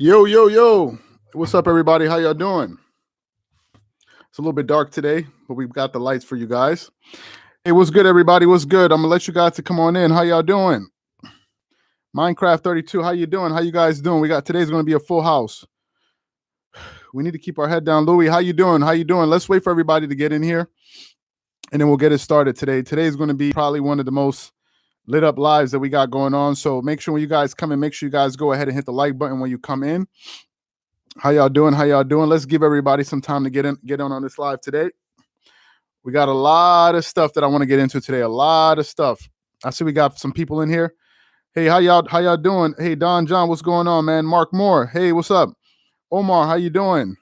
Yo, yo, yo. What's up, everybody? How y'all doing? It's a little bit dark today, but we've got the lights for you guys. Hey, what's good, everybody? What's good? I'm going to let you guys to come on in. How y'all doing? Minecraft 32, how you doing? How you guys doing? Today's going to be a full house. We need to keep our head down. Louis, how you doing? How you doing? Let's wait for everybody to get in here, and then we'll get it started today. Today's going to be probably one of the most lit up lives that we got going on. So make sure when you guys come in, make sure you guys go ahead and hit the like button when you come in. How y'all doing? How y'all doing? Let's give everybody some time to get on this live today. We got a lot of stuff that I want to get into today. A lot of stuff. I see we got some people in here. Hey, how y'all doing? Hey, Don John, what's going on, man? Mark Moore. Hey, what's up? Omar, how you doing?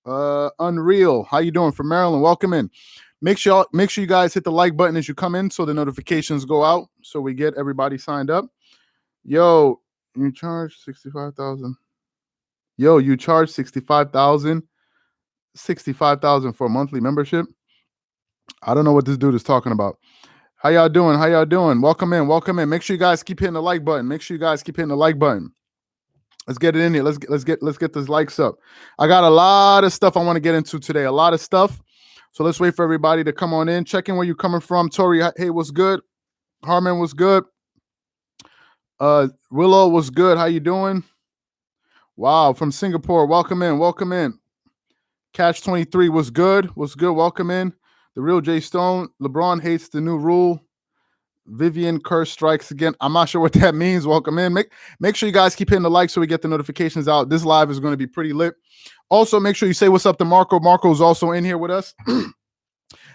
Unreal. How you doing from Maryland? Welcome in. Make sure you guys hit the like button as you come in so the notifications go out so we get everybody signed up. Yo, you charge 65,000. Yo, you charge 65,000 for a monthly membership. I don't know what this dude is talking about. How y'all doing? How y'all doing? Welcome in. Welcome in. Make sure you guys keep hitting the like button. Make sure you guys keep hitting the like button. Let's get it in here. Let's get those likes up. I got a lot of stuff I want to get into today. A lot of stuff. So let's wait for everybody to come on in. Check in where you're coming from. Tori, hey, what's good? Harmon, what's good? Willow, what's good? How you doing? Wow, from Singapore. Welcome in. Welcome in. Catch 23 was good. Was good. Welcome in. The real Jay Stone. LeBron hates the new rule. Vivian Curse strikes again. I'm not sure what that means. Welcome in. Make sure you guys keep hitting the like so we get the notifications out. This live is going to be pretty lit. Also, make sure you say what's up to Marco. Marco's also in here with us.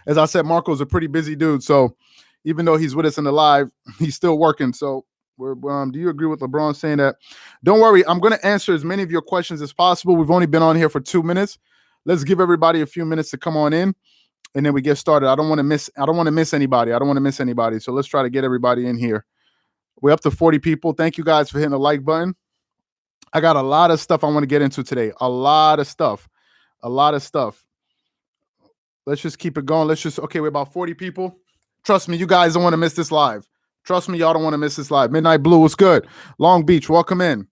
As I said, Marco's a pretty busy dude. So even though he's with us in the live, he's still working. So do you agree with LeBron saying that? Don't worry. I'm going to answer as many of your questions as possible. We've only been on here for 2 minutes. Let's give everybody a few minutes to come on in, and then we get started. I don't want to miss anybody. So let's try to get everybody in here. We're up to 40 people. Thank you guys for hitting the like button. I got a lot of stuff I want to get into today. A lot of stuff. Let's just keep it going. We're about 40 people. Trust me, you guys don't want to miss this live. Trust me, y'all don't want to miss this live. Midnight Blue, what's good? Long Beach, welcome in.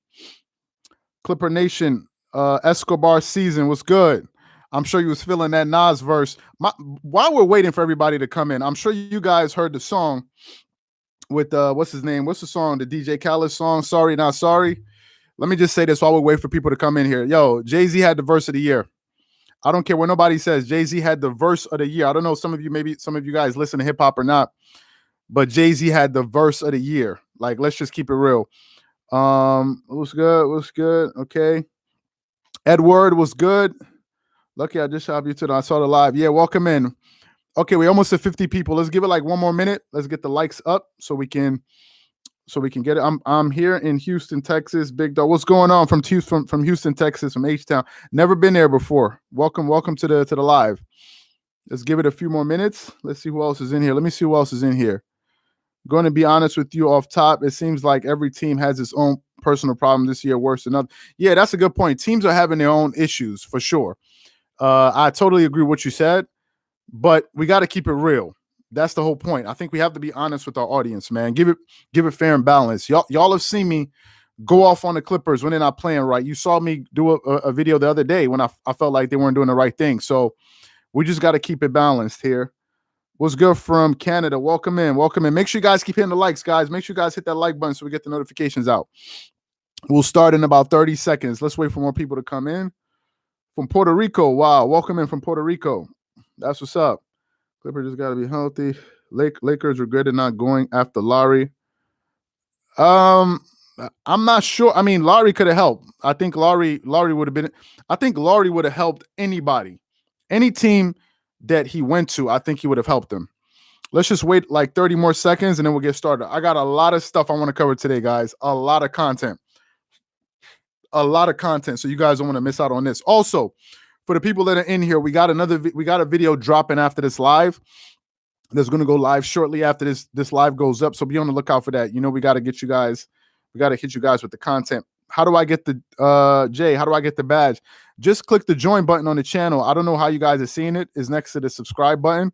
Clipper Nation, Escobar Season, what's good? I'm sure you was feeling that Nas verse. While we're waiting for everybody to come in, I'm sure you guys heard the song with what's his name? What's the song? The DJ Khaled song, Sorry Not Sorry. Let me just say this while we wait for people to come in here. Yo, Jay-Z had the verse of the year. I don't care what nobody says. Jay-Z had the verse of the year. I don't know, some of you guys listen to hip hop or not, but Jay-Z had the verse of the year. Like, let's just keep it real. What's good? Okay. Edward was good. Lucky I just shot you to I saw the live. Yeah, welcome in. Okay, we almost at 50 people. Let's give it like one more minute. Let's get the likes up so we can get it. I'm here in Houston, Texas. Big dog. What's going on from Houston, Texas, from H-Town? Never been there before. Welcome to the live. Let's give it a few more minutes. Let's see who else is in here. Let me see who else is in here. Going to be honest with you off top, it seems like every team has its own personal problem this year, worse than others. Yeah, that's a good point. Teams are having their own issues for sure. I totally agree with what you said, but we got to keep it real. That's the whole point. I think we have to be honest with our audience, man. Give it fair and balanced. Y'all have seen me go off on the Clippers when they're not playing right. You saw me do a video the other day when I felt like they weren't doing the right thing. So we just got to keep it balanced here. What's good from Canada? Welcome in. Make sure you guys keep hitting the likes, guys. Make sure you guys hit that like button so we get the notifications out. We'll start in about 30 seconds. Let's wait for more people to come in. From Puerto Rico. Wow. Welcome in from Puerto Rico. That's what's up. Clippers just got to be healthy. Lakers regretted not going after Larry. I'm not sure. I mean, Larry could have helped. I think Larry would have been. I think Larry would have helped anybody. Any team that he went to, I think he would have helped them. Let's just wait like 30 more seconds and then we'll get started. I got a lot of stuff I want to cover today, guys. A lot of content. So you guys don't want to miss out on this. Also, for the people that are in here, we got a video dropping after this live. That's going to go live shortly after this live goes up. So be on the lookout for that. You know, we got to hit you guys with the content. How do I get the Jay? How do I get the badge? Just click the join button on the channel. I don't know how you guys are seeing it. It's next to the subscribe button.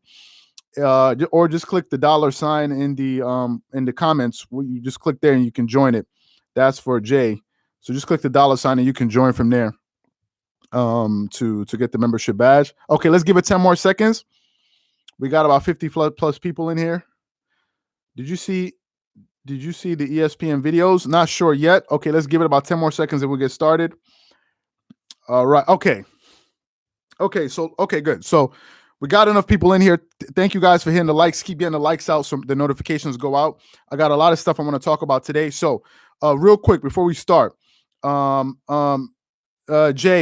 Or just click the $ in the comments. You just click there and you can join it. That's for Jay. So just click the $ and you can join from there to get the membership badge. Okay, let's give it 10 more seconds. We got about 50 plus people in here. Did you see the ESPN videos? Not sure yet. Okay, let's give it about 10 more seconds and we'll get started. All right. Okay, good. So we got enough people in here. Thank you guys for hitting the likes. Keep getting the likes out so the notifications go out. I got a lot of stuff I want to talk about today. So real quick before we start, Jay,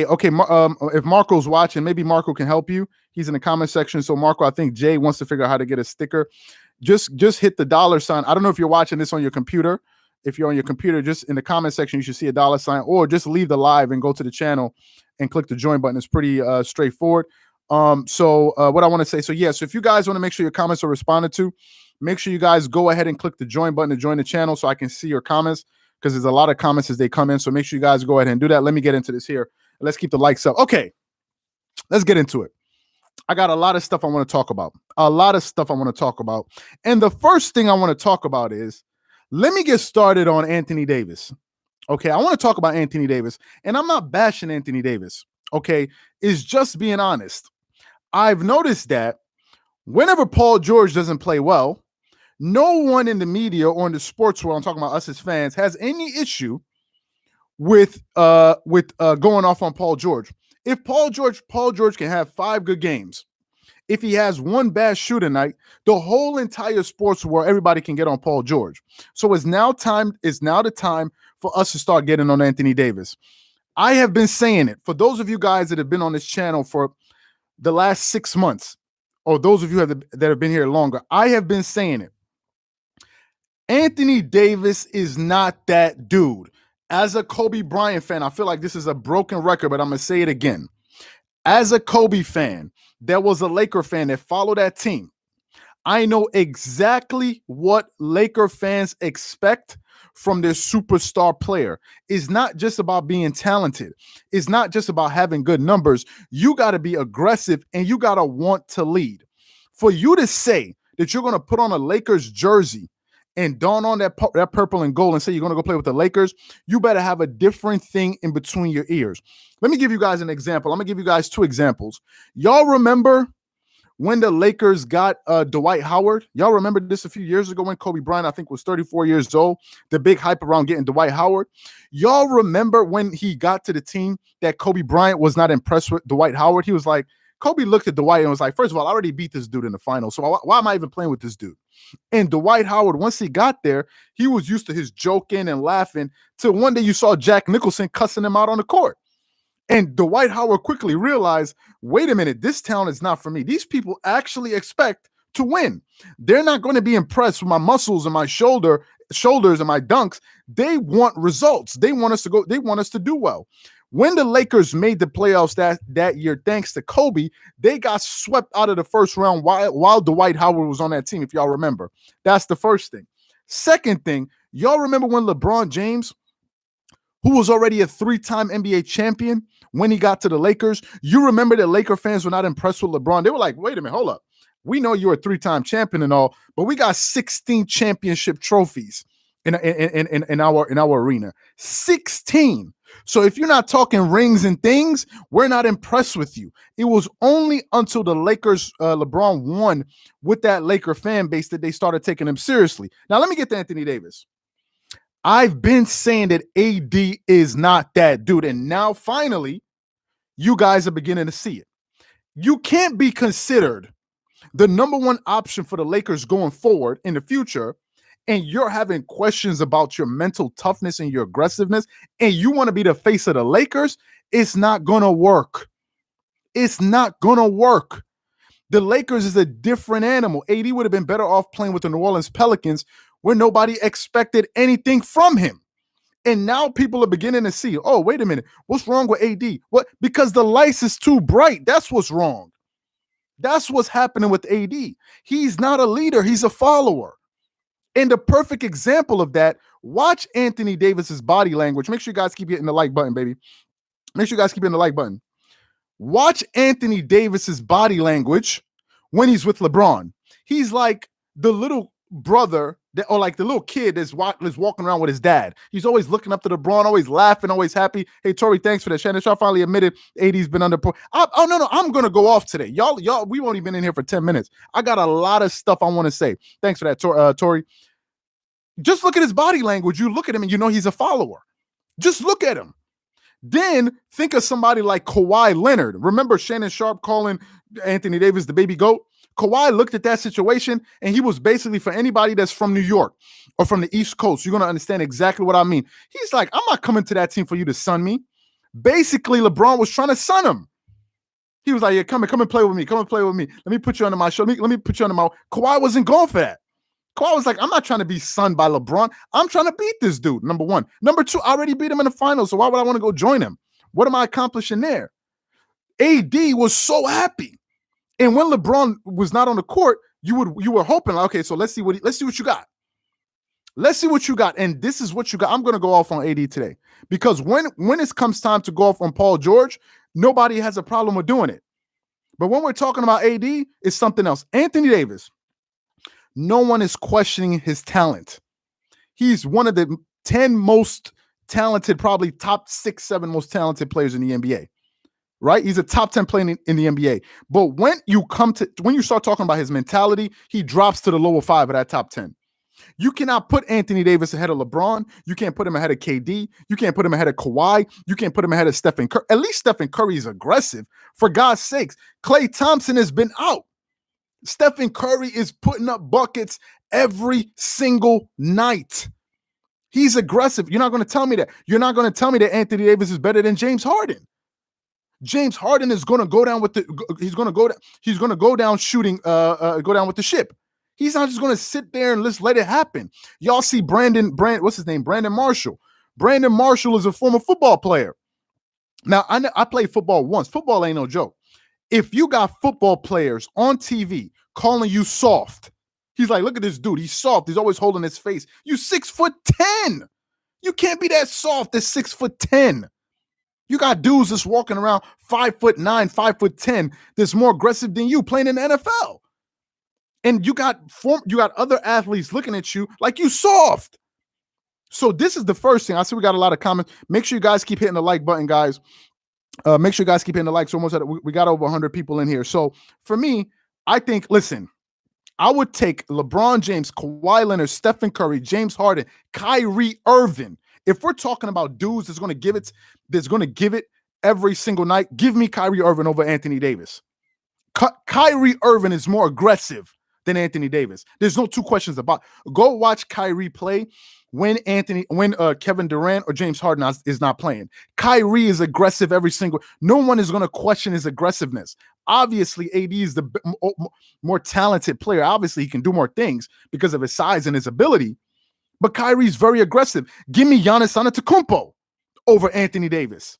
okay, if Marco's watching, maybe Marco can help you. He's in the comment section. So Marco, I think Jay wants to figure out how to get a sticker. Just hit the $. I don't know if you're watching this on your computer. If you're on your computer, just in the comment section, you should see a $, or just leave the live and go to the channel and click the join button. It's pretty straightforward. So what I want to say, so if you guys want to make sure your comments are responded to, make sure you guys go ahead and click the join button to join the channel so I can see your comments, because there's a lot of comments as they come in. So make sure you guys go ahead and do that. Let me get into this here. Let's keep the likes up. Okay, let's get into it. I got a lot of stuff I want to talk about. And the first thing I want to talk about is, let me get started on Anthony Davis. Okay, I want to talk about Anthony Davis. And I'm not bashing Anthony Davis. Okay, it's just being honest. I've noticed that whenever Paul George doesn't play well, no one in the media or in the sports world, I'm talking about us as fans, has any issue with going off on Paul George. If Paul George can have 5 good games, if he has one bad shooting night, the whole entire sports world, everybody can get on Paul George. So it's now the time for us to start getting on Anthony Davis. I have been saying it. For those of you guys that have been on this channel for the last 6 months, or those of you that have been here longer, I have been saying it. Anthony Davis is not that dude. As a Kobe Bryant fan, I feel like this is a broken record, but I'm going to say it again. As a Kobe fan, that was a Laker fan that followed that team, I know exactly what Laker fans expect from their superstar player. It's not just about being talented. It's not just about having good numbers. You got to be aggressive and you got to want to lead. For you to say that you're going to put on a Lakers jersey and don on that purple and gold and say you're going to go play with the Lakers, you better have a different thing in between your ears. Let me give you guys an example. I'm going to give you guys 2 examples. Y'all remember when the Lakers got Dwight Howard? Y'all remember this a few years ago when Kobe Bryant, I think, was 34 years old, the big hype around getting Dwight Howard? Y'all remember when he got to the team that Kobe Bryant was not impressed with Dwight Howard? He was like, Kobe looked at Dwight and was like, first of all, I already beat this dude in the finals, so why am I even playing with this dude? And Dwight Howard, once he got there, he was used to his joking and laughing till one day you saw Jack Nicholson cussing him out on the court. And Dwight Howard quickly realized, wait a minute, this talent is not for me. These people actually expect to win. They're not going to be impressed with my muscles and my shoulders and my dunks. They want results. They want us to do well. When the Lakers made the playoffs that year, thanks to Kobe, they got swept out of the first round while Dwight Howard was on that team, if y'all remember. That's the first thing. Second thing, y'all remember when LeBron James, who was already a 3-time NBA champion, when he got to the Lakers, you remember that Laker fans were not impressed with LeBron. They were like, wait a minute, hold up. We know you're a 3-time champion and all, but we got 16 championship trophies in our arena. 16. So if you're not talking rings and things, we're not impressed with you. It was only until the Lakers, LeBron won with that Laker fan base that they started taking him seriously. Now, let me get to Anthony Davis. I've been saying that AD is not that dude. And now, finally, you guys are beginning to see it. You can't be considered the number 1 option for the Lakers going forward in the future, and you're having questions about your mental toughness and your aggressiveness, and you want to be the face of the Lakers. It's not going to work. It's not going to work. The Lakers is a different animal. AD would have been better off playing with the New Orleans Pelicans, where nobody expected anything from him. And now people are beginning to see, oh, wait a minute, what's wrong with AD? What? Because the lights is too bright. That's what's wrong. That's what's happening with AD. He's not a leader. He's a follower. And the perfect example of that, watch Anthony Davis's body language. Make sure you guys keep hitting the like button, baby. Make sure you guys keep hitting the like button. Watch Anthony Davis's body language when he's with LeBron. He's like the little brother Or like the little kid that's walking around with his dad. He's always looking up to LeBron, always laughing, always happy. Hey, Tori, thanks for that. Shannon Sharp finally admitted AD's been under. Oh, no, I'm going to go off today. Y'all, we've only been in here for 10 minutes. I got a lot of stuff I want to say. Thanks for that, Tori. Just look at his body language. You look at him and you know he's a follower. Just look at him. Then think of somebody like Kawhi Leonard. Remember Shannon Sharp calling Anthony Davis the baby goat? Kawhi looked at that situation and he was basically, for anybody that's from New York or from the East Coast, you're going to understand exactly what I mean. He's like, I'm not coming to that team for you to sun me. Basically, LeBron was trying to sun him. He was like, yeah, come and play with me. Come and play with me. Let me put you under my show. Let me put you under my. Kawhi wasn't going for that. Kawhi was like, I'm not trying to be sunned by LeBron. I'm trying to beat this dude, number one. Number two, I already beat him in the finals, so why would I want to go join him? What am I accomplishing there? AD was so happy. And when LeBron was not on the court, you were hoping, like, okay, so let's see what you got. Let's see what you got. And this is what you got. I'm going to go off on AD today. Because when it comes time to go off on Paul George, nobody has a problem with doing it. But when we're talking about AD, it's something else. Anthony Davis, no one is questioning his talent. He's one of the 10 most talented, probably top 6, 7 most talented players in the NBA. Right? He's a top 10 player in the NBA. But when you start talking about his mentality, he drops to the lower 5 of that top 10. You cannot put Anthony Davis ahead of LeBron. You can't put him ahead of KD. You can't put him ahead of Kawhi. You can't put him ahead of Stephen Curry. At least Stephen Curry is aggressive. For God's sakes, Klay Thompson has been out. Stephen Curry is putting up buckets every single night. He's aggressive. You're not going to tell me that. You're not going to tell me that Anthony Davis is better than James Harden. James Harden is going to go down with he's going to go down shooting, go down with the ship. He's not just going to sit there and just let it happen. Y'all see what's his name? Brandon Marshall. Brandon Marshall is a former football player. Now, I played football once. Football ain't no joke. If you got football players on TV calling you soft, he's like, look at this dude. He's soft. He's always holding his face. You 6'10". You can't be that soft at 6'10". You got dudes that's walking around 5'9", 5'10", that's more aggressive than you playing in the NFL. And you got other athletes looking at you like you soft. So this is the first thing. I see we got a lot of comments. Make sure you guys keep hitting the like button, guys. Make sure you guys keep hitting the likes. We got over 100 people in here. So for me, I think, listen, I would take LeBron James, Kawhi Leonard, Stephen Curry, James Harden, Kyrie Irving. If we're talking about dudes that's going to give it every single night, give me Kyrie Irving over Anthony Davis. Kyrie Irving is more aggressive than Anthony Davis. There's no two questions about it. Go watch Kyrie play when Kevin Durant or James Harden is not playing. Kyrie is aggressive every single. No one is going to question his aggressiveness. Obviously, AD is the more talented player. Obviously, he can do more things because of his size and his ability. But Kyrie's very aggressive. Give me Giannis Antetokounmpo over Anthony Davis.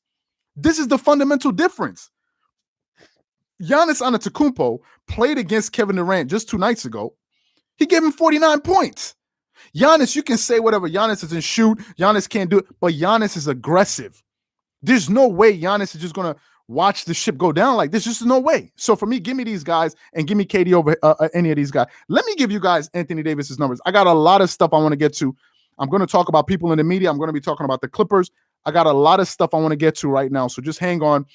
This is the fundamental difference. Giannis Antetokounmpo played against Kevin Durant just 2 nights ago. He gave him 49 points. Giannis, you can say whatever. Giannis doesn't shoot. Giannis can't do it. But Giannis is aggressive. There's no way Giannis is just going to watch the ship go down like this. Just no way. So for me, give me these guys and give me KD over any of these guys. Let me give you guys Anthony Davis's numbers. I got a lot of stuff I want to get to. I'm going to talk about people in the media. I'm going to be talking about the Clippers. I got a lot of stuff I want to get to right now. So just hang on.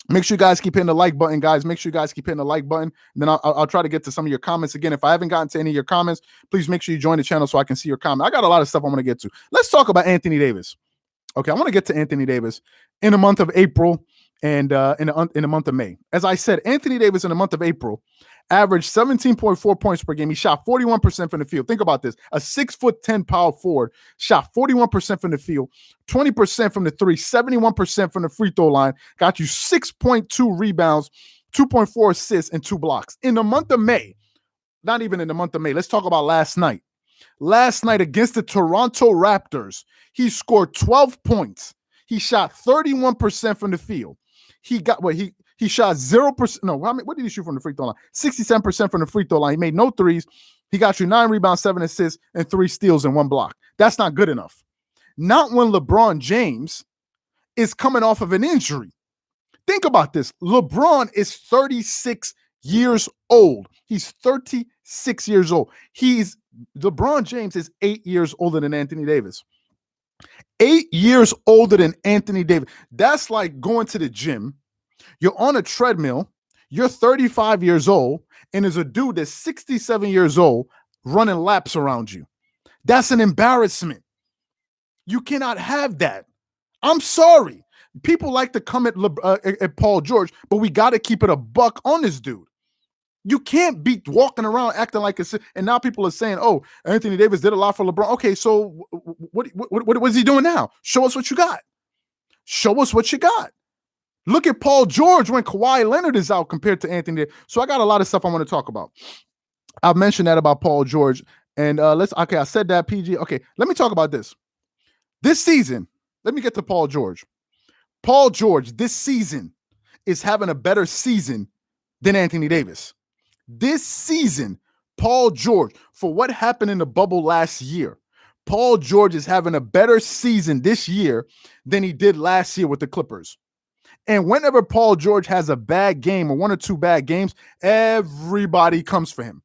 Make sure you guys keep hitting the like button, guys. Make sure you guys keep hitting the like button. And then I'll try to get to some of your comments. Again, if I haven't gotten to any of your comments, please make sure you join the channel so I can see your comment. I got a lot of stuff I want to get to. Let's talk about Anthony Davis. Okay, I want to get to Anthony Davis in the month of April and in the month of May. As I said, Anthony Davis in the month of April averaged 17.4 points per game. He shot 41% from the field. Think about this. A 6'10" power forward shot 41% from the field, 20% from the three, 71% from the free throw line, got you 6.2 rebounds, 2.4 assists, and 2 blocks. In the month of May, not even in the month of May, let's talk about last night. Last night against the Toronto Raptors, he scored 12 points. He shot 31% from the field. He shot 0%. No, what did he shoot from the free throw line? 67% from the free throw line. He made no threes. He got you 9 rebounds, 7 assists, and 3 steals and 1 block. That's not good enough. Not when LeBron James is coming off of an injury. Think about this. LeBron is 36 years old. He's 36 years old. He's LeBron James is 8 years older than Anthony Davis. 8 years older than Anthony Davis. That's like going to the gym. You're on a treadmill. You're 35 years old, and there's a dude that's 67 years old running laps around you. That's an embarrassment. You cannot have that. I'm sorry. People like to come at Paul George, but we got to keep it a buck on this dude. You can't be walking around acting like a. And now people are saying, "Oh, Anthony Davis did a lot for LeBron." Okay, so what is he doing now? Show us what you got. Show us what you got. Look at Paul George when Kawhi Leonard is out compared to Anthony Davis. So I got a lot of stuff I want to talk about. I've mentioned that about Paul George, and I said that PG. Okay, let me talk about this. This season, let me get to Paul George. Paul George this season is having a better season than Anthony Davis. This season, Paul George, for what happened in the bubble last year, Paul George is having a better season this year than he did last year with the Clippers. And whenever Paul George has a bad game or one or two bad games, everybody comes for him.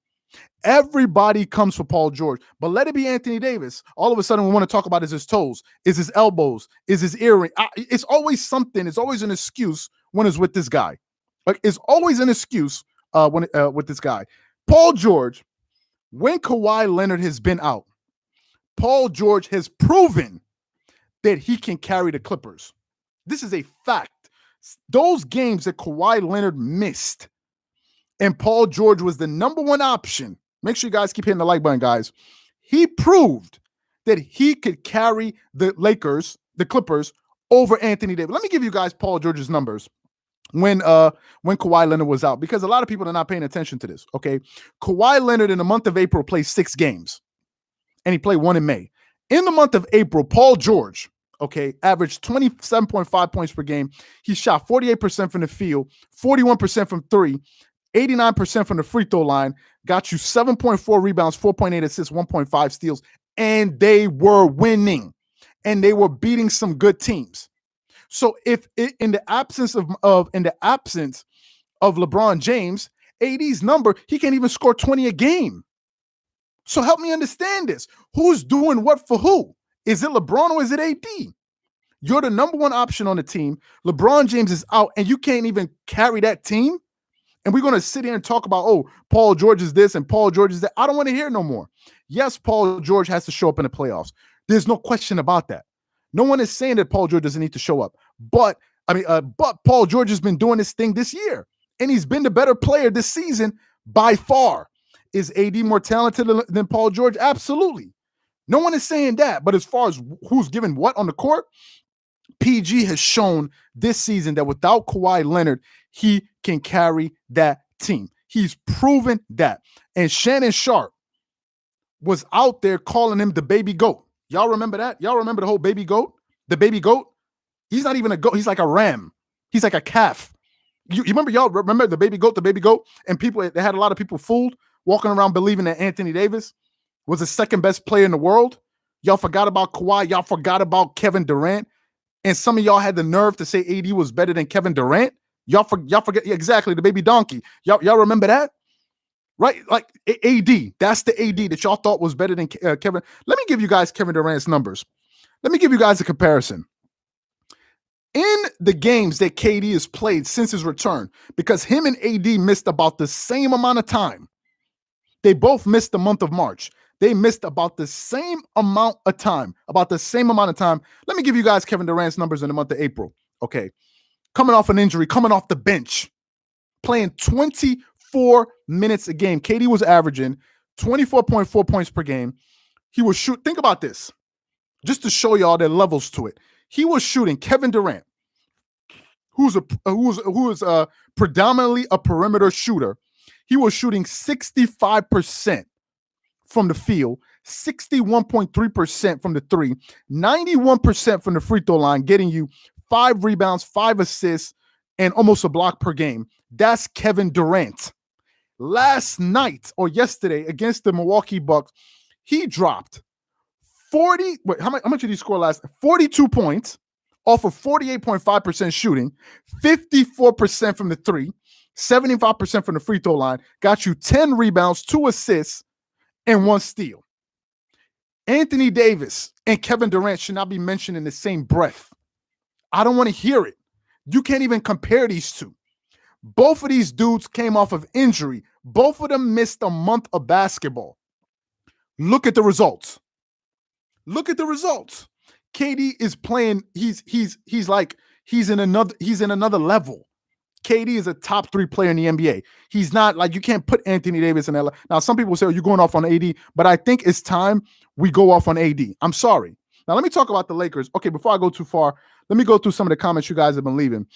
Everybody comes for Paul George. But let it be Anthony Davis. All of a sudden, we want to talk about is his toes, is his elbows, is his earring. It's always something. It's always an excuse when it's with this guy. Like, it's always an excuse with this guy. Paul George, when Kawhi Leonard has been out, Paul George has proven that he can carry the Clippers. This is a fact. Those games that Kawhi Leonard missed and Paul George was the number one option. Make sure you guys keep hitting the like button, guys. He proved that he could carry the Clippers, over Anthony Davis. Let me give you guys Paul George's numbers when Kawhi Leonard was out, because a lot of people are not paying attention to this, okay? Kawhi Leonard in the month of April played 6 games, and he played 1 in May. In the month of April, Paul George, okay, averaged 27.5 points per game. He shot 48% from the field, 41% from 3, 89% from the free throw line, got you 7.4 rebounds, 4.8 assists, 1.5 steals, and they were winning, and they were beating some good teams. So if in the absence of LeBron James, AD's number, he can't even score 20 a game. So help me understand this. Who's doing what for who? Is it LeBron or is it AD? You're the number one option on the team. LeBron James is out, and you can't even carry that team. And we're going to sit here and talk about, oh, Paul George is this and Paul George is that. I don't want to hear no more. Yes, Paul George has to show up in the playoffs. There's no question about that. No one is saying that Paul George doesn't need to show up. But Paul George has been doing this thing this year, and he's been the better player this season by far. Is AD more talented than Paul George? Absolutely. No one is saying that. But as far as who's giving what on the court, PG has shown this season that without Kawhi Leonard, he can carry that team. He's proven that. And Shannon Sharp was out there calling him the baby goat. Y'all remember that? Y'all remember the whole baby goat? The baby goat? He's not even a goat. He's like a ram. He's like a calf. You remember, y'all remember the baby goat? And they had a lot of people fooled, walking around believing that Anthony Davis was the second best player in the world. Y'all forgot about Kawhi. Y'all forgot about Kevin Durant. And some of y'all had the nerve to say AD was better than Kevin Durant. Y'all forget exactly the baby donkey. Y'all remember that? Right? Like AD. That's the AD that y'all thought was better than Kevin. Let me give you guys Kevin Durant's numbers. Let me give you guys a comparison. In the games that KD has played since his return, because him and AD missed about the same amount of time. They both missed the month of March. They missed about the same amount of time. Let me give you guys Kevin Durant's numbers in the month of April. Okay. Coming off an injury, coming off the bench, playing 24 minutes a game. KD was averaging 24.4 points per game. He was think about this, just to show y'all their levels to it. He was shooting Kevin Durant, who is predominantly a perimeter shooter. He was shooting 65% from the field, 61.3% from the 3, 91% from the free throw line, getting you 5 rebounds, 5 assists, and almost a block per game. That's Kevin Durant. Last night or yesterday against the Milwaukee Bucks, he dropped 40. Wait, how much did he score last? 42 points off of 48.5% shooting, 54% from the 3, 75% from the free throw line, got you 10 rebounds, 2 assists, and 1 steal. Anthony Davis and Kevin Durant should not be mentioned in the same breath. I don't want to hear it. You can't even compare these two. Both of these dudes came off of injury. Both of them missed a month of basketball. Look at the results. Look at the results. KD is playing. He's in another level. KD is a top 3 player in the NBA. He's not like, you can't put Anthony Davis in LA. Now, some people say, oh, you're going off on AD, but I think it's time we go off on AD. I'm sorry. Now, let me talk about the Lakers. Okay, before I go too far, let me go through some of the comments you guys have been leaving.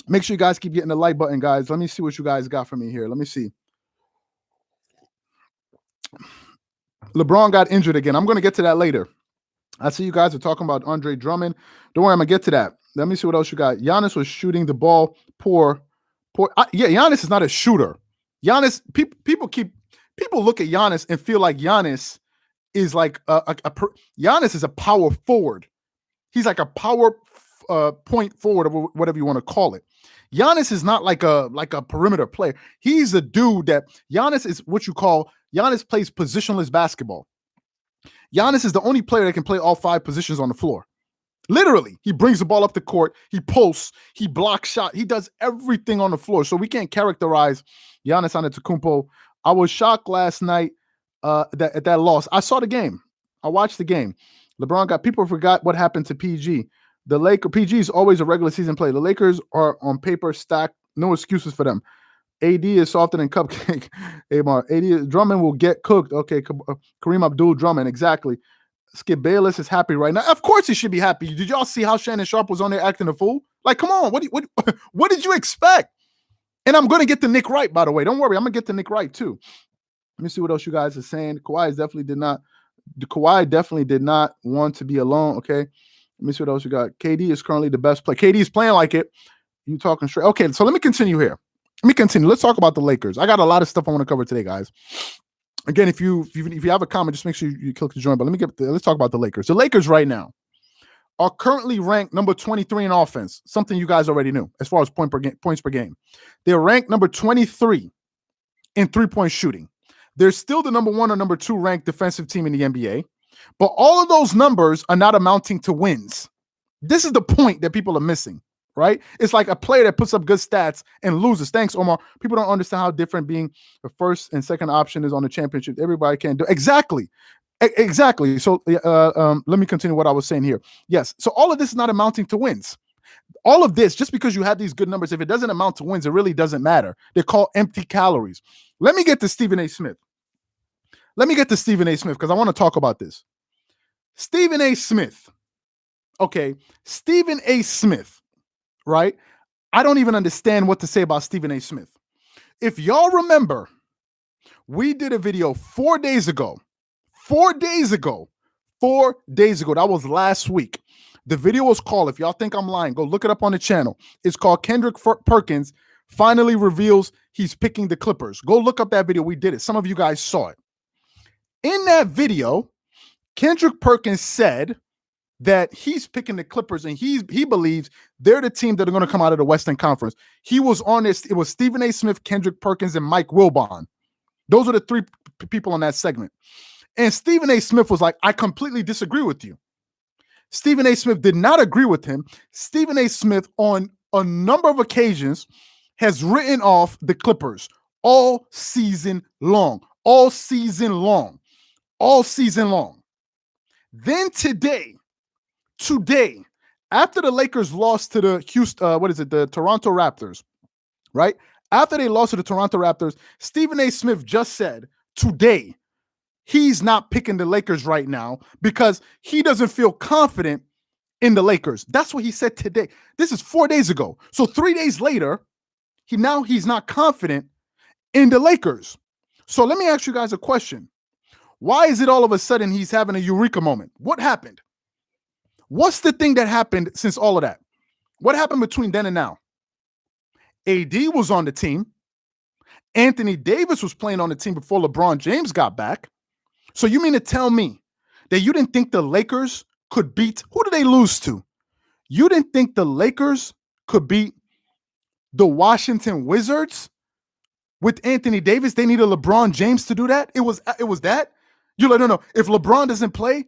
Make sure you guys keep getting the like button, guys. Let me see what you guys got for me here. Let me see. LeBron got injured again. I'm going to get to that later. I see you guys are talking about Andre Drummond. Don't worry, I'm going to get to that. Let me see what else you got. Giannis was shooting the ball poor. Yeah, Giannis is not a shooter. Giannis, people look at Giannis and feel like Giannis is like Giannis is a power forward. He's like a power point forward, or whatever you want to call it. Giannis is not like a perimeter player. He's a dude that Giannis is what you call Giannis plays positionless basketball. Giannis is the only player that can play all 5 positions on the floor. Literally, he brings the ball up the court, he posts, he blocks shot, he does everything on the floor. So we can't characterize Giannis Antetokounmpo. I was shocked last night at that loss. I saw the game. I watched the game. People forgot what happened to PG. PG is always a regular season play. The Lakers are on paper stacked. No excuses for them. AD is softer than cupcake. Drummond will get cooked. Okay, Kareem Abdul-Drummond, exactly. Skip Bayless is happy right now. Of course he should be happy. Did y'all see how Shannon Sharp was on there acting a fool? Like, come on, what did you expect? And I'm going to get to Nick Wright, by the way. Don't worry, I'm going to get to Nick Wright, too. Let me see what else you guys are saying. Kawhi definitely did not want to be alone, okay? Let me see what else you got. KD is currently the best player. KD is playing like it. You talking straight. Okay, so let me continue here. Let's talk about the Lakers. I got a lot of stuff I want to cover today, guys. Again, if you have a comment, just make sure you click to join. But let's talk about the Lakers. The Lakers right now are currently ranked number 23 in offense, something you guys already knew as far as points per game. They're ranked number 23 in 3-point shooting. They're still the number 1 or number 2 ranked defensive team in the NBA, but all of those numbers are not amounting to wins. This is the point that people are missing, right? It's like a player that puts up good stats and loses. Thanks, Omar. People don't understand how different being the first and second option is on the championship. Everybody can't do exactly. So let me continue what I was saying here. Yes. So all of this is not amounting to wins. All of this, just because you have these good numbers, if it doesn't amount to wins, it really doesn't matter. They're called empty calories. Let me get to Stephen A. Smith. Because I want to talk about this. Stephen A. Smith. Okay. Stephen A. Smith, right? I don't even understand what to say about Stephen A. Smith. If y'all remember, we did a video 4 days ago. 4 days ago. That was last week. The video was called, if y'all think I'm lying, go look it up on the channel. It's called Kendrick Perkins finally reveals he's picking the Clippers. Go look up that video. We did it. Some of you guys saw it. In that video, Kendrick Perkins said that he's picking the Clippers and he believes they're the team that are going to come out of the Western Conference. He was on this. It was Stephen A. Smith, Kendrick Perkins, and Mike Wilbon. Those are the 3 people on that segment. And Stephen A. Smith was like, I completely disagree with you. Stephen A. Smith did not agree with him. Stephen A. Smith, on a number of occasions, has written off the Clippers all season long. Then today, after the Lakers lost to the Toronto Raptors, right? After they lost to the Toronto Raptors, Stephen A. Smith just said today he's not picking the Lakers right now because he doesn't feel confident in the Lakers. That's what he said today. This is 4 days ago. So 3 days later, he's not confident in the Lakers. So let me ask you guys a question. Why is it all of a sudden he's having a eureka moment? What happened? What's the thing that happened since all of that? What happened between then and now? AD was on the team. Anthony Davis was playing on the team before LeBron James got back. So you mean to tell me that you didn't think the Lakers could beat, who did they lose to? You didn't think the Lakers could beat the Washington Wizards with Anthony Davis, they needed LeBron James to do that. It was that. You're like, no. If LeBron doesn't play,